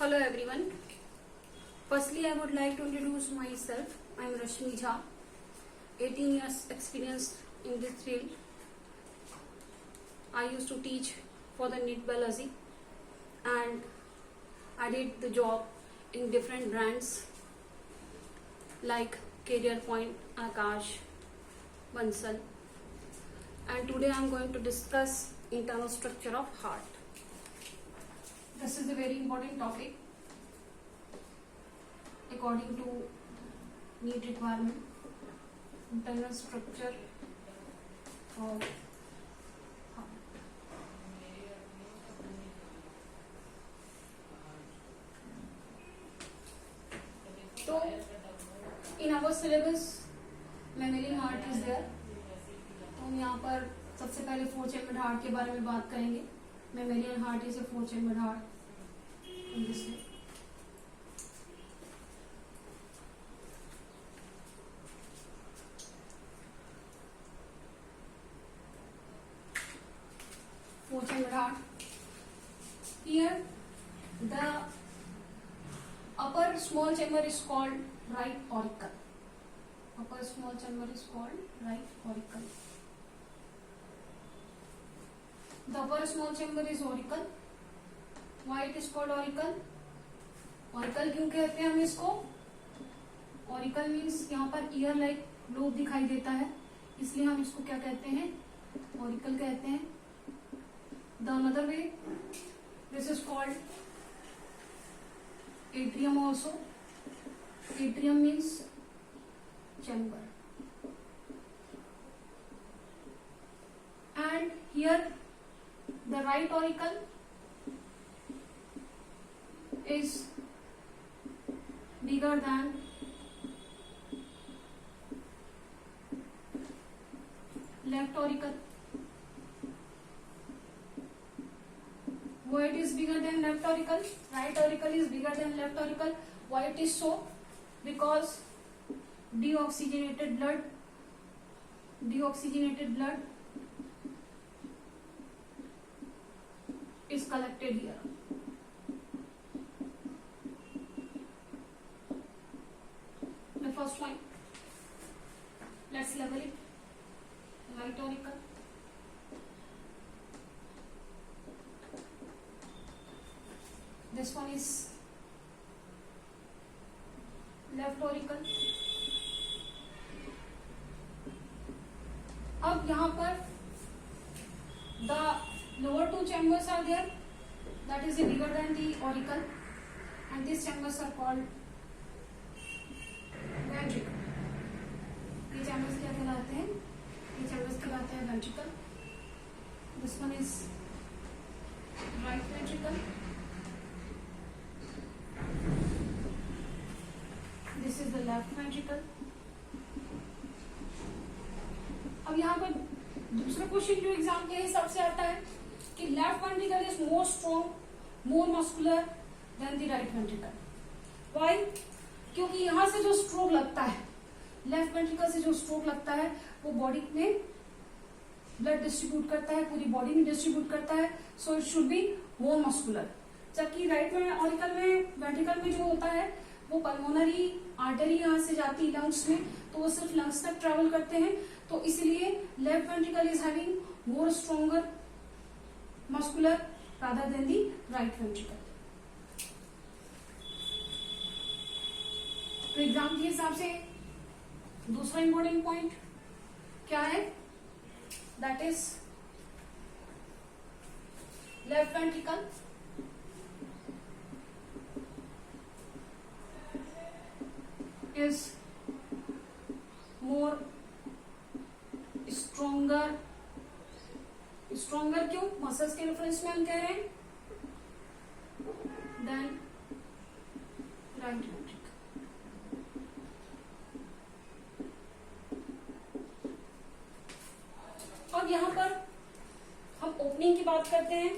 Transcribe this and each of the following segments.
Hello everyone. Firstly, I would like to introduce myself. I am Rashmi Jha, 18 years experience in this field. I used to teach for the NEET biology and I did the job in different brands like Career Point, Akash, Bansal, and today I am going to discuss internal structure of heart. This is a very important topic according to NEET requirement. Internal structure of heart. So in our syllabus mammalian heart is there. तो हम यहाँ पर सबसे पहले 4 chamber heart के बारे में बात करेंगे. Mammalian heart is a 4 chamber heart in this way. Four chamber heart. Here the upper small chamber is called right auricle. Upper small chamber is called right auricle. The upper small chamber is auricle. Why it is called auricle? Auricle क्यों कहते हैं हम इसको? Auricle means यहाँ पर ear like lobe दिखाई देता है, इसलिए हम इसको क्या कहते हैं? Auricle कहते हैं. The another way, this is called atrium also. Atrium means chamber. And here the right auricle is bigger than left auricle. Why it is bigger than left auricle? Right auricle is bigger than left auricle. Why it is so? Because deoxygenated blood is collected here. The first point, let's level it. Right auricle. This one is left auricle. अब यहाँ पर the lower two chambers are there, that is bigger than the auricle, and these chambers are called ventricle. ये chambers क्या कहलाते हैं? ये chambers कहलाते हैं ventricle. This one is right ventricle. This is the left ventricle. अब यहाँ पर दूसरा क्वेश्चन जो एग्जाम के हिसाब से आता है कि left ventricle is more strong, more muscular than the right ventricle. Why? क्योंकि यहाँ से जो स्ट्रोक लगता है, लेफ्ट वेंट्रिकल से जो स्ट्रोक लगता है, वो बॉडी में ब्लड डिस्ट्रीब्यूट करता है, पूरी बॉडी में डिस्ट्रीब्यूट करता है. So it should be more muscular. जबकि राइट में ऑरिकल में वेंट्रिकल में जो होता है वो पल्मोनरी आर्टरी यहाँ से जाती है लंग्स में, तो वो सिर्फ लंग्स तक ट्रेवल करते हैं. तो इसलिए left ventricle is having more stronger muscular rather than the right ventricle. तो एग्जाम के हिसाब से दूसरा इंपॉर्टेंट पॉइंट क्या है? That is left ventricle is more stronger क्यों? मसल्स के रेफरेंस में हम कह रहे हैं देन राइट वेंट्रिकल. अब यहाँ पर हम ओपनिंग की बात करते हैं,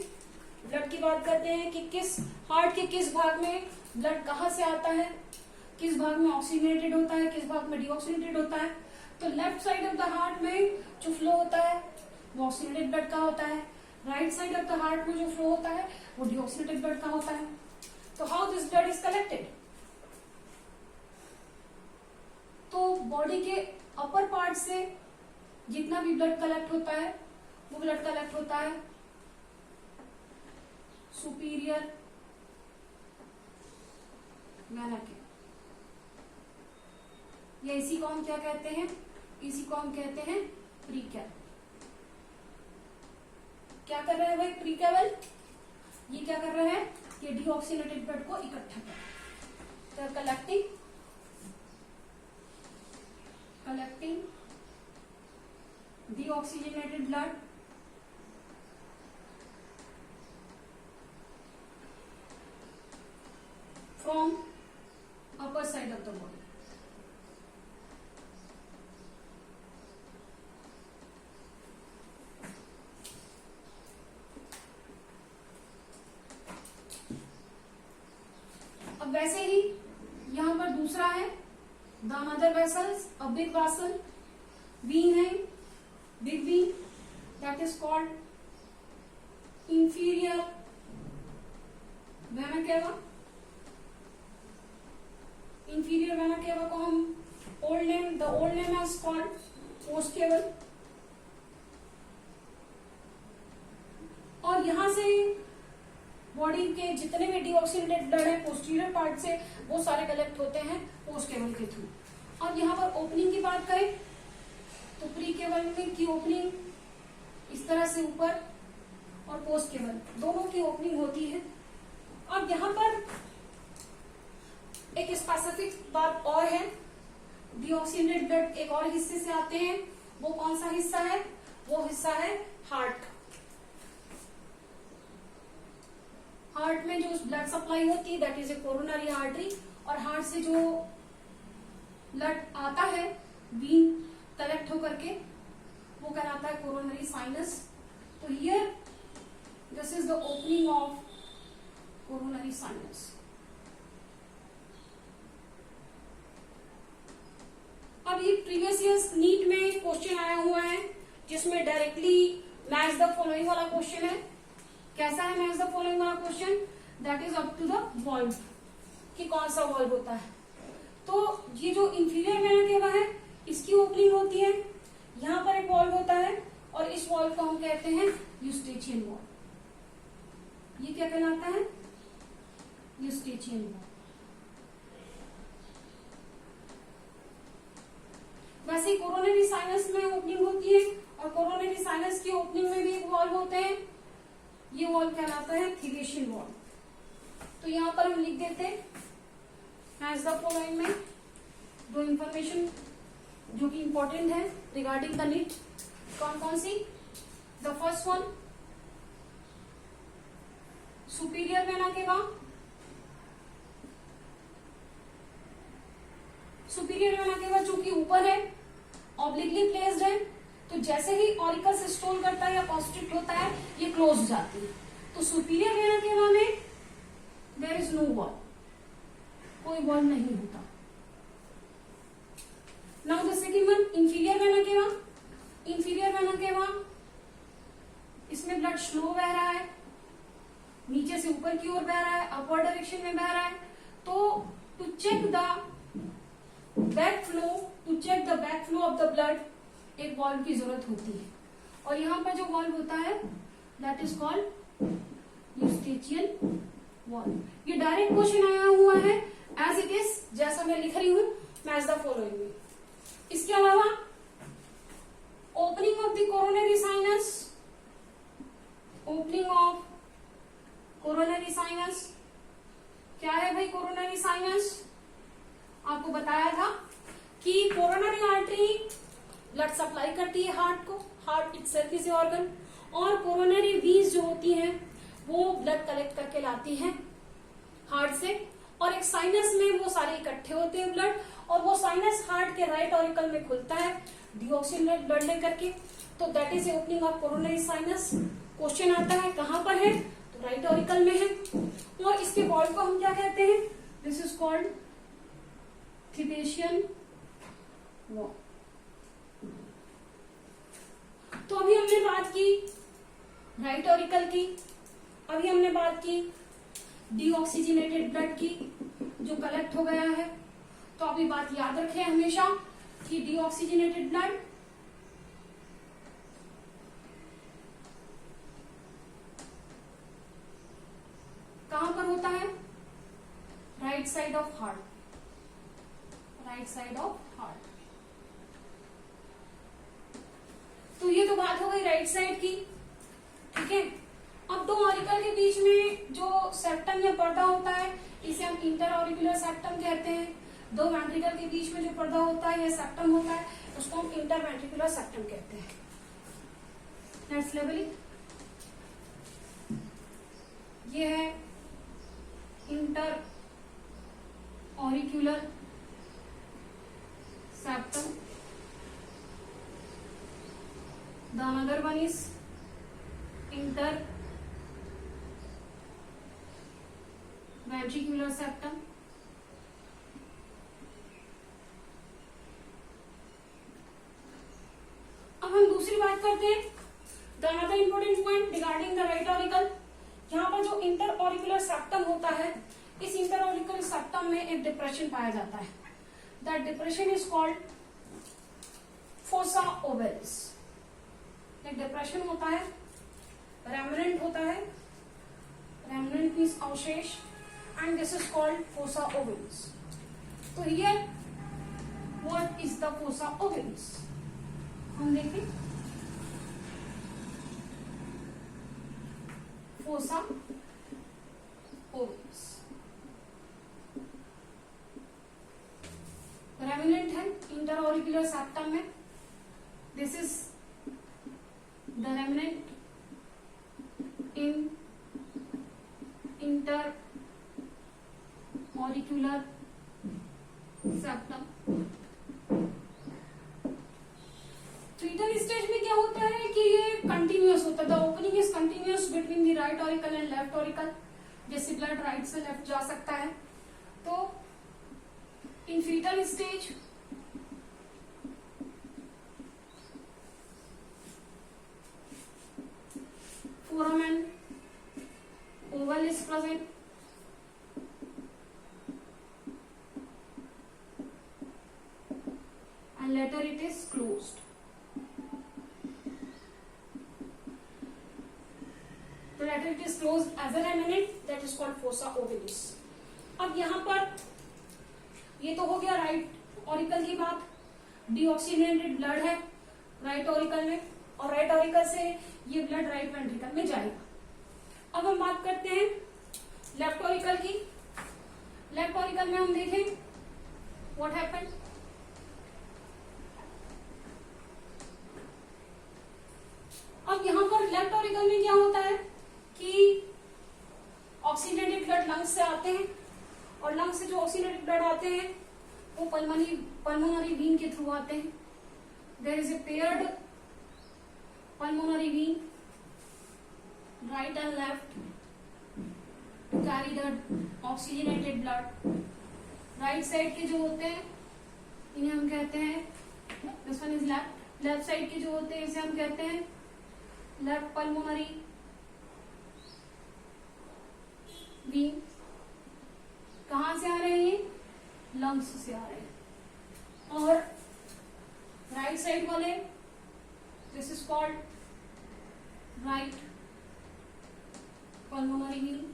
ब्लड की बात करते हैं कि किस हार्ट के किस भाग में ब्लड कहाँ से आता है, किस भाग में ऑक्सीजनेटेड होता है, किस भाग में डीऑक्सीजनेटेड होता है. तो left side of the heart में जो फ्लो होता है वो ऑक्सीजनेटेड ब्लड का होता है. Right side of the heart में जो फ्लो होता है वो डीऑक्सीनेटेड ब्लड का होता है. तो हाउ दिस से जितना भी ब्लड कलेक्ट होता है वो ब्लड कलेक्ट होता है सुपीरियर वेना के। या इसी को हम क्या कहते हैं, इसी को हम कहते हैं प्रीकैव। क्या कर रहे हैं भाई प्रीकैवल, ये क्या कर रहा है कि डीऑक्सीनेटेड ब्लड को इकट्ठा कर, तो collecting deoxygenated blood from upper side of the body. अब वैसे ही यहां पर दूसरा है the another vessels, a big vessel, vein है, big vein, that is called inferior vena cava. Inferior vena cava को हम the old name is called post caval. और यहां से बॉडी के जितने भी डीऑक्सीनेटेड ब्लड है पोस्टीरियर पार्ट से वो सारे कलेक्ट होते हैं पोस्ट केवल के थ्रू। और यहाँ पर ओपनिंग की बात करें तो प्री केवल में की ओपनिंग इस तरह से ऊपर और पोस्ट केवल दोनों की ओपनिंग होती है। और यहाँ पर एक स्पेसिफिक बात और है, डीऑक्सीनेटेड ब्लड एक और हिस्से से आते हैं, वो कौन सा हिस्सा है, वो हिस्सा है हार्ट। हार्ट में जो ब्लड सप्लाई होती है that is A coronary artery, और हार्ट से जो ब्लड आता है वीन कलेक्ट होकर के वो कहलाता है कोरोनरी साइनस। तो here this is the opening of coronary sinus. अब ये प्रीवियस ईयर्स नीट में क्वेश्चन आया हुआ है जिसमें डायरेक्टली मैच द फॉलोइंग वाला क्वेश्चन है। कैसा है मैच द फॉलोइंग वाला question, that is up to the valve कि कौन सा वॉल्व होता है। तो ये जो इंफीरियर वेना केवा है इसकी ओपनिंग होती है, यहाँ पर एक वॉल्व होता है और इस वॉल्व को हम कहते हैं यूस्टेचियन वॉल्व। ये क्या कहलाता है, यूस्टेचियन वॉल्व। वैसे ही कोरोनरी साइनस में ओपनिंग होती है और कोरोनरी साइनस की ओपनिंग में भी एक वॉल्व होते हैं, ये वॉल्व कहलाता है थिवेशियन वॉल्व। तो यहाँ पर हम लिख देते एज द फॉलोइंग में दो इंफॉर्मेशन जो कि इंपॉर्टेंट है रिगार्डिंग द नीट। कौन कौन सी, the first one superior vena cava, superior vena cava जो कि ऊपर है, ऑब्लिकली प्लेस्ड है, तो जैसे ही ऑरिकल से स्टोल करता है या कॉन्स्ट्रिक्ट होता है ये क्लोज हो जाती है। तो सुपीरियर वेना केवा में देयर इज नो वॉल, कोई वॉल नहीं होता। Now the second one inferior vena cava. Inferior vena cava इसमें ब्लड स्लो बह रहा है, नीचे से ऊपर की ओर बह रहा है, अपवर्ड डायरेक्शन में बह रहा है। तो to check the back flow, to check the back flow of the blood एक वॉल्व की जरूरत होती है। और यहाँ पर जो वॉल्व होता है that is called Eustachian valve. ये डायरेक्ट क्वेश्चन आया हुआ है एज इट इज, जैसा मैं लिख रही हूं मैच द फॉलोइंग में। इसके अलावा opening of the coronary sinus, opening of coronary sinus क्या है भाई, कोरोनरी साइनस आपको बताया था कि कोरोनरी आर्टरी ब्लड सप्लाई करती है हार्ट को, हार्ट इटसेल्फ इज ऑर्गन, और कोरोनरी वीज जो होती हैं वो ब्लड कलेक्ट करके लाती हैं हार्ट से, और एक साइनस में वो सारे इकट्ठे होते हैं ब्लड, और वो साइनस हार्ट के राइट ऑरिकल में खुलता है डीऑक्सीनेटेड ब्लड लेकर के। तो that is opening of coronary sinus. Question आता है कहां पर है, तो राइट ऑरिकल में है। और इसके वॉल्व को हम क्या कहते हैं, दिस इज कॉल्ड थिवेशियन वॉल्व। तो अभी हमने बात की राइट ऑरिकल की, अभी हमने बात की डीऑक्सीजनेटेड ब्लड की जो कलेक्ट हो गया है। तो अभी बात याद रखें हमेशा कि deoxygenated blood right side of heart, right side of heart. तो ये तो बात हो गई राइट साइड की, ठीक है। अब दो ऑरिकल के बीच में जो सेप्टम या पर्दा होता है इसे हम इंटर ऑरिकुलर सेप्टम कहते हैं। दो वेंट्रिकल के बीच में जो पर्दा होता है या सेप्टम होता है उसको हम इंटर वेंट्रिकुलर सेप्टम कहते हैं। नेक्स्ट लेवल, ये है inter auricular septum, the another one is inter ventricular septum. अब हम दूसरी बात करते हैं, the another important point regarding the right auricle. यहाँ पर जो इंटर ऑरिकुलर सेप्टम होता है, इस इंटर ऑरिकुलर सेप्टम में एक डिप्रेशन पाया जाता है। That depression is called fossa vowels. एक डिप्रेशन होता है, रेमनेंट होता है, रेमनेंट मीन्स अवशेष, and this is called fossa ovens. तो here what is the fossa ovens? हम देखें fossa ovens रेमिनेंट है इंटरऑरिकुलर सेप्टम में। This is the remnant in inter auricular septum. Fetal stage में क्या होता है कि ये कंटिन्यूअस होता है, the opening is continuous between the right auricle and left auricle, जैसे ब्लड राइट से लेफ्ट जा सकता है। तो in fetal stage foramen oval is present, and later it is closed. So later it is closed as a remnant, that is called fossa ovalis. अब यहाँ पर ये तो हो गया राइट ऑरिकल की बात। डीऑक्सीजनेटेड ब्लड है राइट ऑरिकल में, और राइट ऑरिकल से ये ब्लड राइट वेंट्रिकल में जाएगा। अब हम बात करते हैं लेफ्ट ऑरिकल की। लेफ्ट ऑरिकल में हम देखें व्हाट हैपेंड। अब यहाँ पर लेफ्ट ऑरिकल में क्या होता है कि ऑक्सीजनेटेड ब्लड लंग्स से आते हैं, और लंग्स से जो ऑक्सीजनेटेड ब्लड आते हैं वो पल्मोनरी वीन के थ्रू आते हैं। There is a paired pulmonary vein right and left to carry the oxygenated blood. Right side के जो होते हैं इन्हें हम कहते हैं, this one is left. Left side के जो होते हैं इसे हम कहते हैं लेफ्ट पल्मोनरी वीन। कहां से आ रहे हैं? लंग्स से आ रहे हैं। और राइट साइड वाले this is called right pulmonary Wien.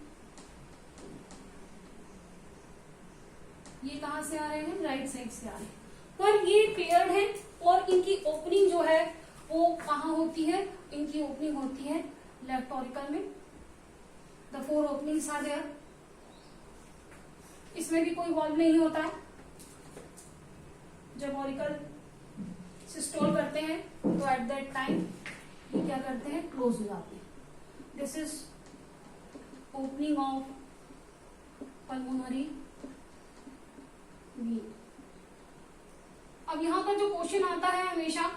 ये कहां से आ रहे हैं? राइट साइड से आ रहे हैं। पर ये पेयर्ड है और इनकी ओपनिंग जो है वो कहां होती है? इनकी ओपनिंग होती है लेफ्ट ऑरिकल में। The 4 openings are there. इसमें भी कोई वॉल्व नहीं होता है। जब ऑरिकल सिस्टोल करते हैं तो एट दैट टाइम ये क्या करते हैं? क्लोज हो जाते हैं। This is opening of pulmonary Wien. अब यहां पर जो क्वेश्चन आता है हमेशा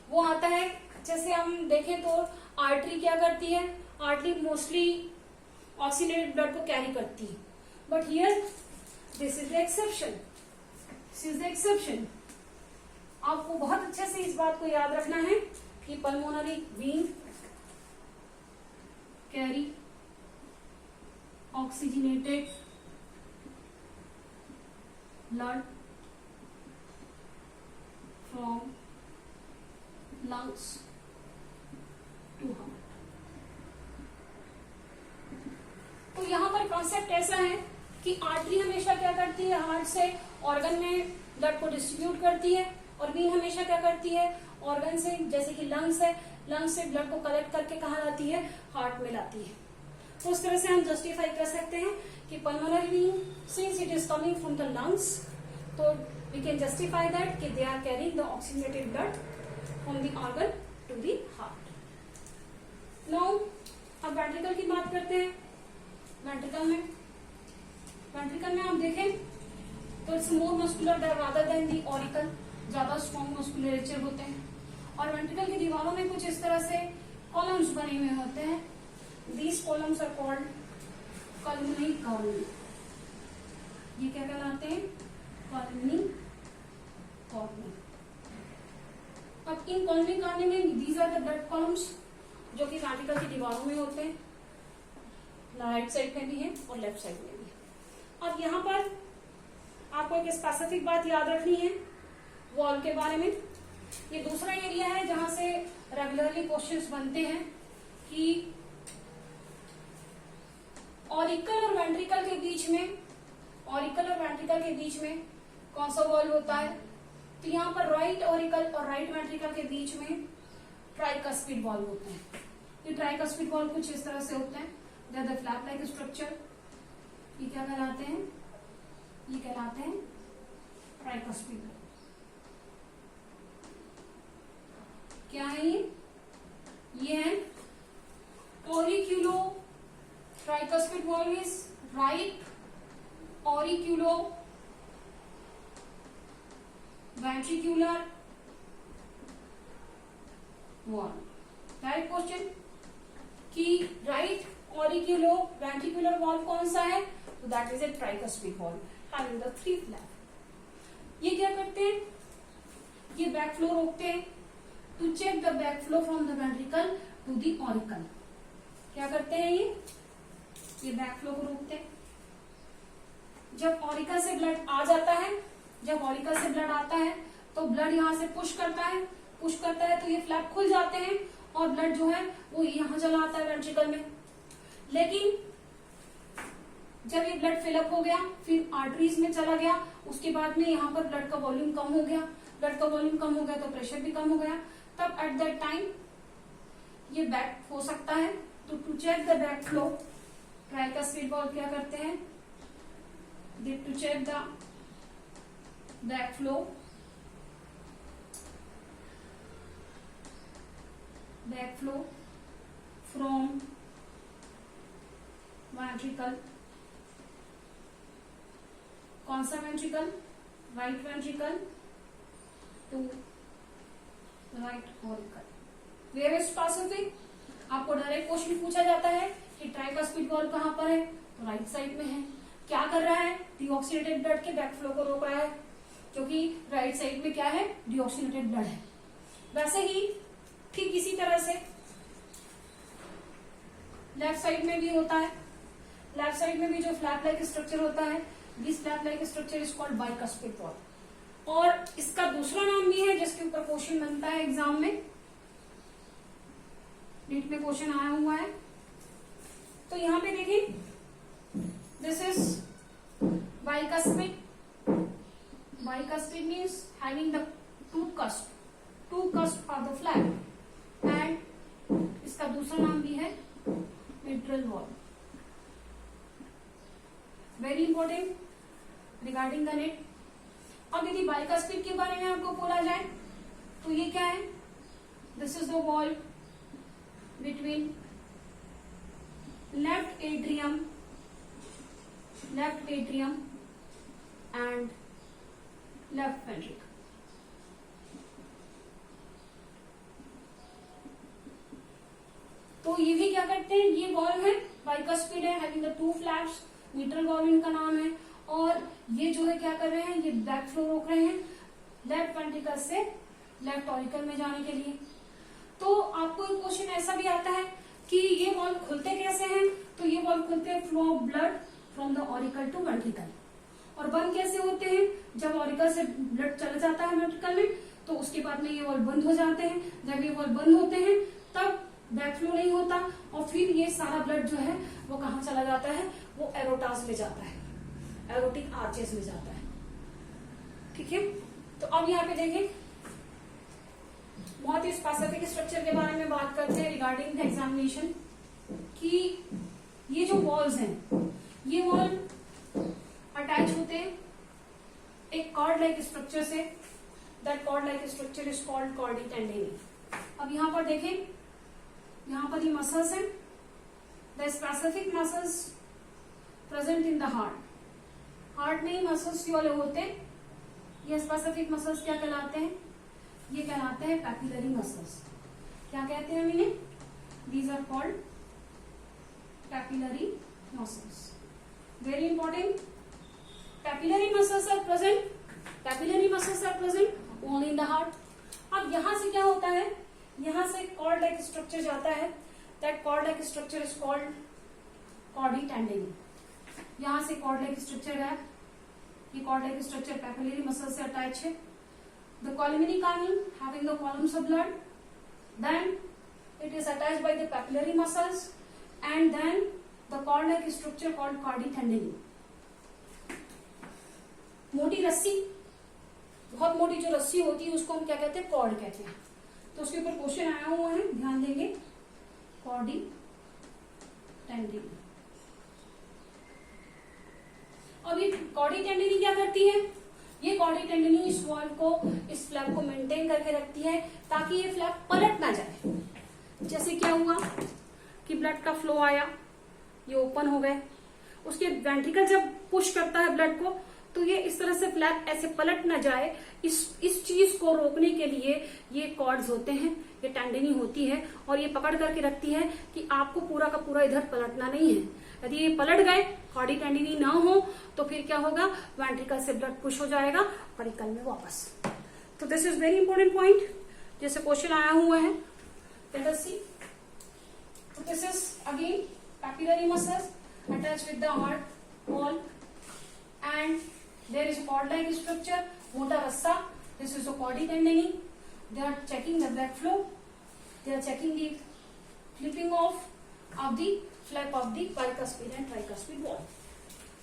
वो आता है, जैसे हम देखें तो आर्टरी क्या करती है? आर्टरी मोस्टली ऑक्सीजनेटेड ब्लड को कैरी करती है, but here this is the exception. This is the exception. आपको बहुत अच्छे से इस बात को याद रखना है कि pulmonary vein carry oxygenated blood from lungs to heart. तो यहां पर कॉन्सेप्ट ऐसा है कि आर्टरी हमेशा क्या करती है, हार्ट से ऑर्गन में ब्लड को डिस्ट्रीब्यूट करती है, और वीन हमेशा क्या करती है, ऑर्गन से, जैसे कि लंग्स है, लंग्स से ब्लड को कलेक्ट करके कहाँ लाती है, हार्ट में लाती है। तो उस तरह से हम जस्टिफाई कर सकते हैं कि pulmonary vein, since it is coming from the lungs, तो वी कैन जस्टिफाई दैट कि they are carrying the oxygenated blood from the organ to the heart. Now अब वेंट्रिकल की बात करते हैं। वेंट्रिकल में आप देखें तो it's more muscular rather than the auricle, ज्यादा स्ट्रॉन्ग मस्कुलरेचर होते हैं। और वेंट्रिकल की दीवारों में कुछ इस तरह से कॉलम्स बने हुए होते हैं। These columns are called columnae column. ये क्या कहलाते हैं, कॉलमनी कॉलम। अब इन कॉलमनी कॉलम में these are the blood columns जो कि वेंट्रिकल की दीवारों में होते हैं, राइट साइड में भी है और लेफ्ट साइड में भी है। अब यहाँ पर आपको एक स्पेसिफिक बात याद रखनी है वॉल के बारे में। ये दूसरा एरिया है जहां से रेगुलरली क्वेश्चंस बनते हैं कि ऑरिकल और वेंट्रिकल के बीच में कौन सा वॉल होता है। तो यहाँ पर राइट ऑरिकल और राइट वेंट्रिकल के बीच में ट्राइकस्पिड वॉल होते हैं। ये ट्राइकस्पिड वॉल कुछ इस तरह से होते हैं, they are the flap like structure. ये क्या कहलाते हैं, ये कहलाते हैं ट्राइकस्पिड। क्या है ये है auriculo tricuspid wall is right auriculo ventricular wall. Right question कि राइट ऑरिक्यूलो वेंट्रिकुलर वॉल कौन सा है, तो that is a tricuspid wall having the 3 flap. ये क्या करते हैं, ये बैक फ्लो रोकते हैं to check the back flow from the ventricle to the auricle. क्या करते हैं ये बैक फ्लो को रोकते हैं। जब ऑरिकल से ब्लड आ जाता है, जब ऑरिकल से ब्लड आता है तो ब्लड यहां से पुश करता है तो ये फ्लैप खुल जाते हैं और ब्लड जो है वो यहां चला आता है वेंट्रिकल में। लेकिन जब ये ब्लड फिलअप हो गया, फिर आर्टरीज में चला गया, उसके बाद में यहाँ पर ब्लड का वॉल्यूम कम हो गया, ब्लड का वॉल्यूम कम हो गया तो प्रेशर भी कम हो गया। तब एट दैट टाइम ये बैक हो सकता है। तो to check the back flow tricuspid valve क्या करते हैं, to check the back flow from ventricle, कौन सा ventricle, right ventricle to right auricle. Where specific, आपको डायरेक्ट क्वेश्चन पूछा जाता है कि ट्राइकस्पिड वॉल कहां पर है, तो राइट साइड में है। क्या कर रहा है, डीऑक्सीनेटेड ब्लड के बैक फ्लो को रोक रहा है, क्योंकि राइट साइड में क्या है, डीऑक्सीनेटेड ब्लड है। वैसे ही ठीक इसी तरह से लेफ्ट साइड में भी होता है। लेफ्ट साइड में भी जो फ्लैप लाइक स्ट्रक्चर होता है, this flap like structure is called bicuspid valve. और इसका दूसरा नाम भी है जिसके ऊपर क्वेश्चन बनता है एग्जाम में, नीट में क्वेश्चन आया हुआ है। तो यहां पे देखिए, this is bicuspid. Bicuspid means having the two cusp of the flap, and इसका दूसरा नाम भी है mitral valve. Very important regarding the net. अब यदि बाइकस्पिड के बारे में आपको बोला जाए तो ये क्या है, this is the wall between left atrium and left ventricle. तो ये भी क्या करते हैं, ये वॉल है बाइकस्पिड है, having the 2 flaps, mitral valve इनका नाम है। और ये जो है क्या कर रहे हैं, ये बैक फ्लो रोक रहे हैं लेफ्ट वेंट्रिकल से लेफ्ट ऑरिकल में जाने के लिए। तो आपको एक क्वेश्चन ऐसा भी आता है कि ये वॉल खुलते कैसे हैं, तो ये वॉल खुलते हैं flow of blood from the auricle to ventricle. और बंद कैसे होते हैं, जब ऑरिकल से ब्लड चला जाता है वेंट्रिकल में तो उसके बाद में ये वॉल बंद हो जाते हैं। जब ये वॉल बंद होते हैं तब बैक फ्लो नहीं होता और फिर ये सारा ब्लड जो है वो कहाँ चला जाता है, वो एरोटास में जाता है। एरोटिक आर्चेस में जाता है। ठीक है, तो अब यहाँ पे देखें, बहुत ही स्पेसिफिक स्ट्रक्चर के बारे में बात करते हैं रिगार्डिंग द एग्जामिनेशन, कि ये जो वॉल्स हैं, ये वॉल अटैच होते हैं एक कॉर्ड लाइक स्ट्रक्चर से। That cord like structure is called chordae tendineae. अब यहां पर देखें, यहां पर ये मसल्स हैं, the specific muscles present in the heart में ही मसल्स ये वाले होते हैं। ये स्पेसिफिक मसल्स क्या कहलाते हैं? ये कहलाते हैं पैपिलरी मसल्स। क्या कहते हैं इन्हें? These are called papillary muscles. Very important, papillary muscles are present only in the heart. अब यहां से क्या होता है, यहां से कॉर्ड लाइक स्ट्रक्चर जाता है। That cord like structure is called chordae tendineae. यहां से कॉर्ड लाइक स्ट्रक्चर है, ये cord like structure papillary muscle से अटैच है। The columnar carni having the columns of blood, then it is attached by the papillary muscles, and then the cord-like structure called cordy tendini. मोटी रस्सी, बहुत मोटी जो रस्सी होती है उसको हम क्या कहते हैं? कॉर्ड कहते हैं। तो उसके ऊपर क्वेश्चन आया हुआ है, ध्यान देंगे, कॉर्डी टेंडिनी। अब ये कॉर्डी टेंडिनी क्या करती है? ये कॉर्डी टेंडिनी इस वॉल को, इस फ्लैप को मेंटेन करके रखती है ताकि ये फ्लैप पलट ना जाए। जैसे क्या हुआ कि ब्लड का फ्लो आया, ये ओपन हो गए, उसके वेंट्रिकल जब पुश करता है ब्लड को तो ये इस तरह से फ्लैप ऐसे पलट ना जाए, इस चीज को रोकने के लिए ये कॉर्ड्स होते हैं, ये टेंडिनी होती है और ये पकड़ करके रखती है कि आपको पूरा का पूरा इधर पलटना नहीं है। यदि ये पलट गए, कॉर्डी टेंडिनी ना हो, तो फिर क्या होगा? वेंट्रिकल से ब्लड पुश हो जाएगा परिकल में वापस। तो this is very important point, जैसे क्वेश्चन आया हुआ है। Let us see. तो this is again papillary muscles attach with the heart wall and there is a cord like structure, मोटा रस्सा। This is a cordy tendini. They are checking the blood flow. They are checking the flipping off of the flap of the bicuspid and tricuspid wall.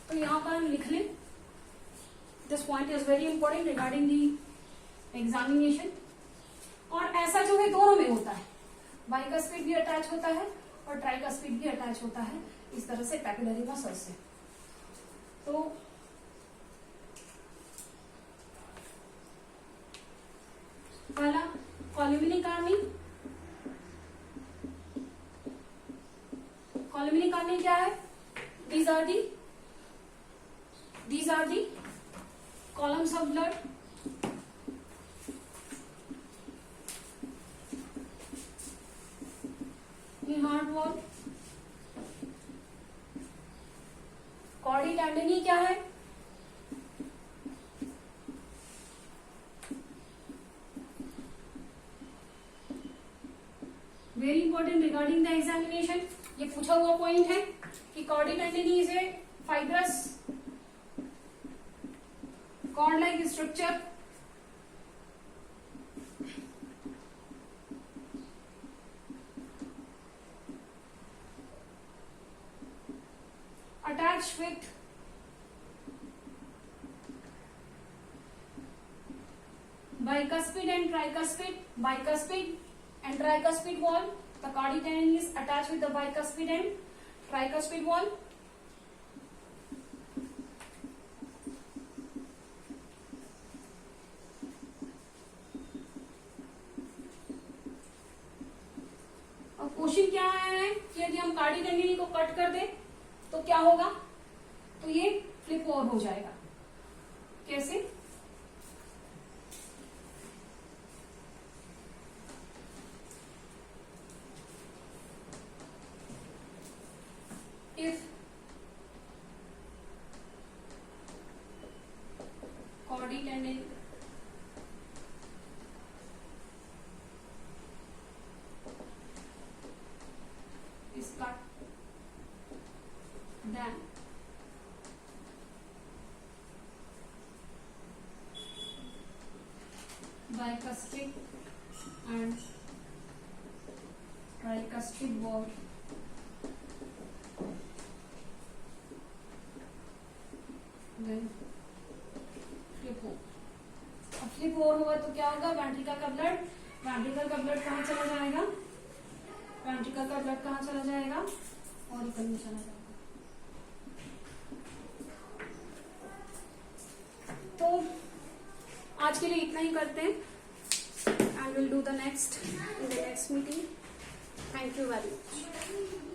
तो यहाँ पर हम लिख लें, this point is very important regarding the examination. और ऐसा जो है दोनों में होता है, बाइकस्पिड भी अटैच होता है और ट्राइकस्पिड भी अटैच होता है इस तरह से पैपिलरी मसल से। तो पहला कॉल्यूमिनी कार्नी। कॉल्यूमिनी कार्नी क्या है? These are the columns of blood in heart wall. कॉर्डी tendineae क्या है? Very important regarding the examination, ये पूछा हुआ पॉइंट है कि chordae tendineae is a fibrous cord like structure attached with bicuspid and tricuspid wall. The cordy tendon is attached with the bicuspid and tricuspid wall. Question क्या आया है कि यदि हम कार्डी टेंडिनी को कट कर दें तो क्या होगा? तो ये फ्लिप ओवर हो जाएगा। कैसे? If chordae tendineae is cut, then bicuspid and tricuspid wall then flip over. अब फ्लिप ओवर होगा तो क्या होगा, वेंट्रिकल का ब्लड कहाँ चला जाएगा, वेंट्रिकल का ब्लड कहाँ चला जाएगा, ऑरिकल में चला जाएगा। तो आज के लिए इतना ही करते हैं, and will do the next in the next meeting. Thank you very much.